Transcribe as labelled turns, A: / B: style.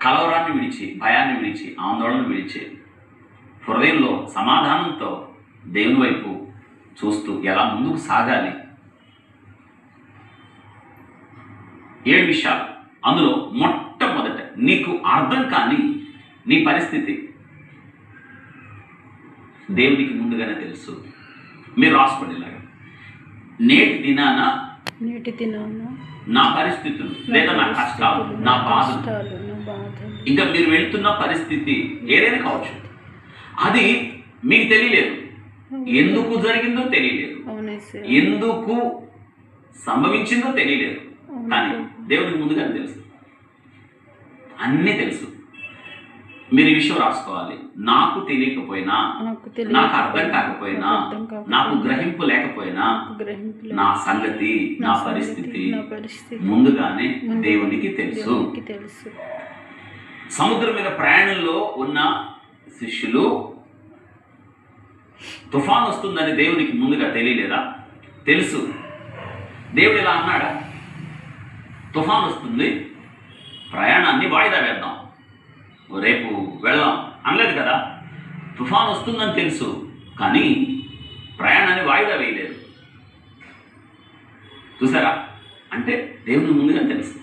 A: కలవరాన్ని విడిచి, భయాన్ని విడిచి, ఆందోళన విడిచి హృదయంలో సమాధానంతో దేవుని వైపు చూస్తూ ఎలా ముందుకు సాగాలి. 7 విషయాలు. అందులో మొట్టమొదట నీకు అర్థం కాని నీ పరిస్థితి దేవునికి ముందుగానే తెలుసు. మీరు రాసుకోండి ఇలాగా, నేటి దినాన నా పరిస్థితులు లేదా నా కష్టాలు, నా బాధలు, ఇంకా మీరు వెళ్తున్న పరిస్థితి ఏదైనా కావచ్చు, అది మీకు తెలియలేదు. ఎందుకు జరిగిందో తెలియలేదు, ఎందుకు సంభవించిందో తెలియలేదు, కానీ దేవునికి ముందుగానే తెలుసు, అన్నీ తెలుసు. మీరు ఈ విషయం రాసుకోవాలి. నాకు తెలియకపోయినా, నాకు అర్థం కాకపోయినా, నాకు గ్రహింపు లేకపోయినా, నా సంగతి, నా పరిస్థితి ముందుగానే దేవునికి తెలుసు. సముద్రం మీద ప్రయాణంలో ఉన్న శిష్యులు తుఫాన్ వస్తుందని దేవునికి ముందుగా తెలియలేదా? తెలుసు. దేవుడు ఇలా అన్నాడా, తుఫాన్ వస్తుంది, ప్రయాణాన్ని వాయిదా వేద్దాం, రేపు వెళ్దాం అనలేదు కదా. తుఫాన్ వస్తుందని తెలుసు, కానీ ప్రయాణాన్ని వాయిదా వేయలేదు. చూసారా? అంటే దేవుని ముందుగా తెలుసు.